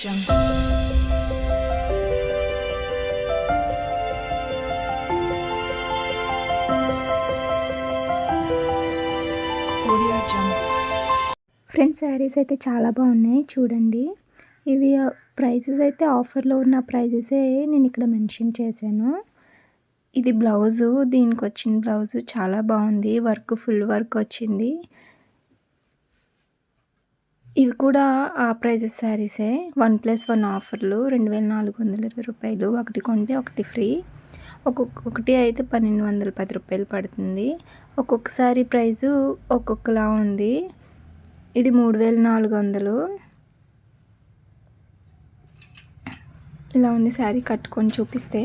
Jungle. Audio Jungle. Friends saris అయితే చాలా బాగున్నాయి చూడండి. ఇవి ప్రైజెస్ అయితే ఆఫర్లో ఉన్న ప్రైజెసే నేను ఇక్కడ మెన్షన్ చేశాను. ఇది బ్లౌజు, దీనికి వచ్చిన బ్లౌజు చాలా బాగుంది. వర్క్ ఫుల్ వర్క్ వచ్చింది. ఇవి కూడా ఆ ప్రైజెస్ శారీసే. 1+1 ఆఫర్లు 2420 రూపాయలు. ఒకటి కొంటే ఒకటి ఫ్రీ. ఒక్కొక్కటి అయితే 1210 రూపాయలు పడుతుంది. ఒక్కొక్కసారి ప్రైజు ఒక్కొక్కలా ఉంది. ఇది 3400. ఇలా ఉంది శారీ కట్టుకొని చూపిస్తే.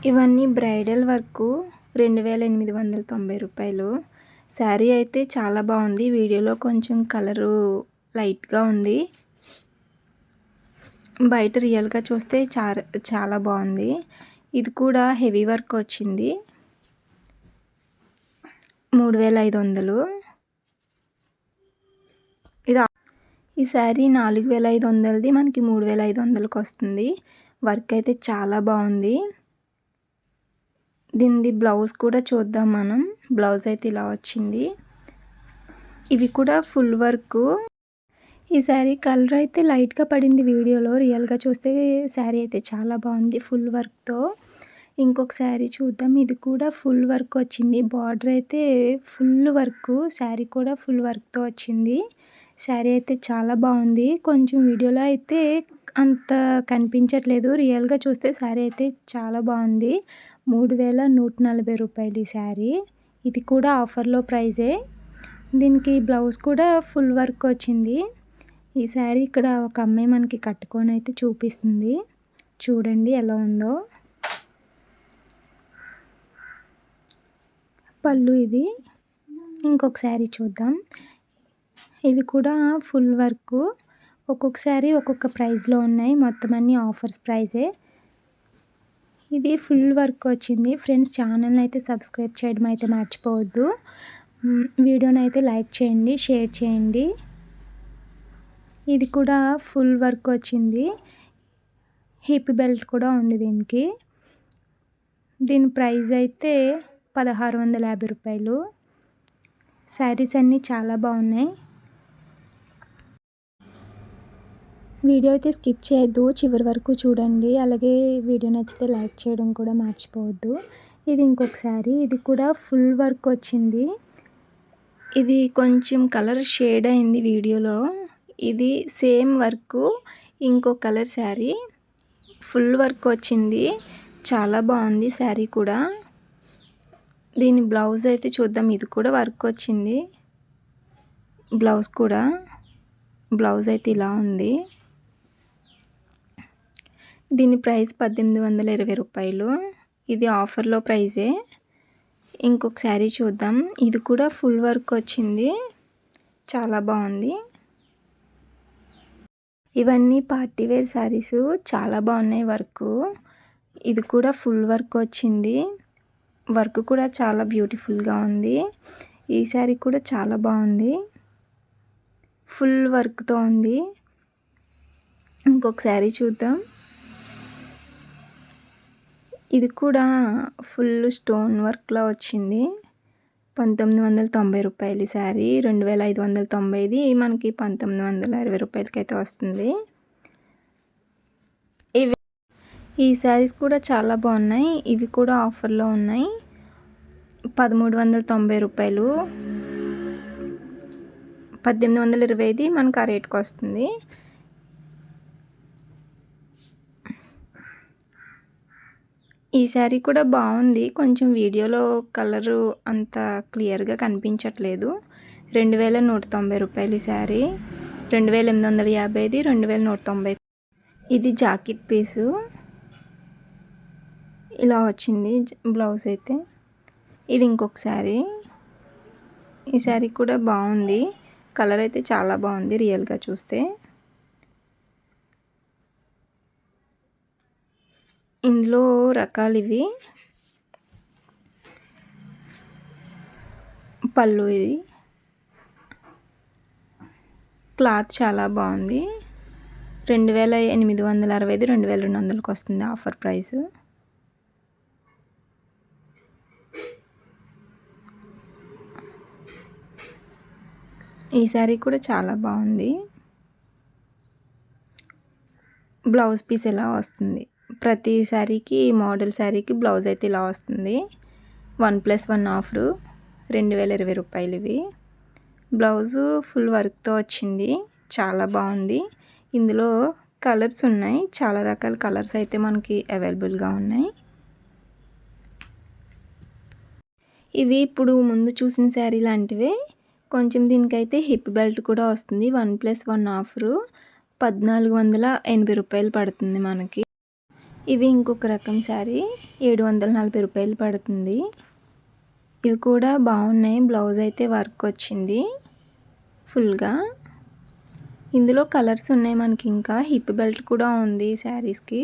ఇవన్నీ బ్రైడల్ వర్క్ 2890 రూపాయలు. శారీ అయితే చాలా బాగుంది. వీడియోలో కొంచెం కలరు లైట్గా ఉంది, బయట రియల్గా చూస్తే చాలా బాగుంది. ఇది కూడా హెవీ వర్క్ వచ్చింది. 3500. ఈ శారీ 4500ది మనకి 3500కి వస్తుంది. వర్క్ అయితే చాలా బాగుంది. దీనిది బ్లౌజ్ కూడా చూద్దాం మనం. బ్లౌజ్ అయితే ఇలా వచ్చింది. ఇవి కూడా ఫుల్ వర్క్. ఈ శారీ కలర్ అయితే లైట్గా పడింది వీడియోలో, రియల్గా చూస్తే శారీ అయితే చాలా బాగుంది ఫుల్ వర్క్తో. ఇంకొక శారీ చూద్దాం. ఇది కూడా ఫుల్ వర్క్ వచ్చింది. బార్డర్ అయితే ఫుల్ వర్క్, శారీ కూడా ఫుల్ వర్క్తో వచ్చింది. శారీ అయితే చాలా బాగుంది. కొంచెం వీడియోలో అయితే అంత కనిపించట్లేదు, రియల్గా చూస్తే శారీ అయితే చాలా బాగుంది. 3140 రూపాయలు ఈ శారీ. ఇది కూడా ఆఫర్లో ప్రైజే. దీనికి బ్లౌజ్ కూడా ఫుల్ వర్క్ వచ్చింది. ఈ శారీ ఇక్కడ ఒక అమ్మాయి మనకి కట్టుకొని అయితే చూపిస్తుంది. చూడండి ఎలా ఉందో. పళ్ళు ఇది. ఇంకొక శారీ చూద్దాం. ఇవి కూడా ఫుల్ వర్క్. ఒక్కొక్క శారీ ఒక్కొక్క ప్రైస్లో ఉన్నాయి. మొత్తం అన్ని ఆఫర్స్ ప్రైజే. ఇది ఫుల్ వర్క్ వచ్చింది. ఫ్రెండ్స్ ఛానల్ని అయితే సబ్స్క్రైబ్ చేయడం అయితే మర్చిపోవద్దు. వీడియోని అయితే లైక్ చేయండి, షేర్ చేయండి. ఇది కూడా ఫుల్ వర్క్ వచ్చింది. హిప్ బెల్ట్ కూడా ఉంది దీనికి. దీని ప్రైస్ అయితే 1650 రూపాయలు. శారీస్ అన్నీ చాలా బాగున్నాయి. వీడియో అయితే స్కిప్ చేయొద్దు, చివరి వరకు చూడండి. అలాగే వీడియో నచ్చితే లైక్ చేయడం కూడా మర్చిపోవద్దు. ఇది ఇంకొక శారీ. ఇది కూడా ఫుల్ వర్క్ వచ్చింది. ఇది కొంచెం కలర్ షేడ్ అయింది వీడియోలో. ఇది సేమ్ వర్క్, ఇంకో కలర్ శారీ. ఫుల్ వర్క్ వచ్చింది. చాలా బాగుంది శారీ కూడా. దీని బ్లౌజ్ అయితే చూద్దాం. ఇది కూడా వర్క్ వచ్చింది. బ్లౌజ్ కూడా, బ్లౌజ్ అయితే ఇలా ఉంది. దీని ప్రైస్ 1820 రూపాయలు. ఇది ఆఫర్లో ప్రైజే. ఇంకొక శారీ చూద్దాం. ఇది కూడా ఫుల్ వర్క్ వచ్చింది. చాలా బాగుంది. ఇవన్నీ పార్టీ వేర్ శారీస్ చాలా బాగున్నాయి వర్క్. ఇది కూడా ఫుల్ వర్క్ వచ్చింది. వర్క్ కూడా చాలా బ్యూటిఫుల్గా ఉంది. ఈ శారీ కూడా చాలా బాగుంది, ఫుల్ వర్క్తో ఉంది. ఇంకొక శారీ చూద్దాం. ఇది కూడా ఫుల్ స్టోన్ వర్క్లో వచ్చింది. 1990 రూపాయలు శారీ. 2590ది మనకి 1920 రూపాయలకి అయితే వస్తుంది. ఈ శారీస్ కూడా చాలా బాగున్నాయి. ఇవి కూడా ఆఫర్లో ఉన్నాయి. 1390 రూపాయలు. 1820ది మనకు ఆ రేట్కి వస్తుంది. ఈ శారీ కూడా బాగుంది. కొంచెం వీడియోలో కలరు అంత క్లియర్గా కనిపించట్లేదు. 2190 రూపాయలు ఈ శారీ. 2850ది 2190. ఇది జాకెట్ పీసు ఇలా వచ్చింది బ్లౌజ్ అయితే. ఇది ఇంకొక శారీ. ఈ శారీ కూడా బాగుంది. కలర్ అయితే చాలా బాగుంది రియల్గా చూస్తే. ఇందులో రకాలు ఇవి. పళ్ళు ఇది క్లాత్ చాలా బాగుంది. 2865, 2200కి వస్తుంది ఆఫర్ ప్రైస్. ఈ శారీ కూడా చాలా బాగుంది. బ్లౌజ్ పీస్ ఇలా వస్తుంది. ప్రతి శారీకి మోడల్ శారీకి బ్లౌజ్ అయితే ఇలా వస్తుంది. 1+1 ఆఫరు 2020 రూపాయలు ఇవి. బ్లౌజు ఫుల్ వర్క్తో వచ్చింది. చాలా బాగుంది. ఇందులో కలర్స్ ఉన్నాయి. చాలా రకాల కలర్స్ అయితే మనకి అవైలబుల్గా ఉన్నాయి. ఇవి ఇప్పుడు ముందు చూసిన శారీ లాంటివే. కొంచెం దీనికైతే హిప్ బెల్ట్ కూడా వస్తుంది. 1+1 ఆఫరు 1480 రూపాయలు పడుతుంది మనకి. ఇవి ఇంకొక రకం శారీ 740 రూపాయలు పడుతుంది. ఇవి కూడా బాగున్నాయి. బ్లౌజ్ అయితే వర్క్ వచ్చింది ఫుల్గా. ఇందులో కలర్స్ ఉన్నాయి మనకి. ఇంకా హిప్ బెల్ట్ కూడా ఉంది శారీస్కి.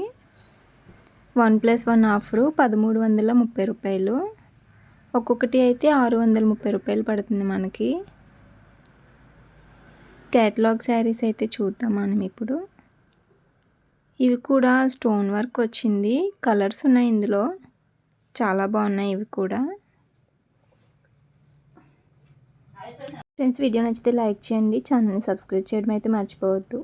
1+1 ఆఫరు 1330 రూపాయలు. ఒక్కొక్కటి అయితే 630 రూపాయలు పడుతుంది మనకి. క్యాటలాగ్ శారీస్ అయితే చూద్దాం మనం ఇప్పుడు. ఇవి కూడా స్టోన్ వర్క్ వచ్చింది. కలర్స్ ఉన్నాయి ఇందులో. చాలా బాగున్నాయి ఇవి కూడా. ఫ్రెండ్స్, వీడియో నచ్చితే లైక్ చేయండి. ఛానల్ని సబ్స్క్రైబ్ చేయడం అయితే మర్చిపోవద్దు.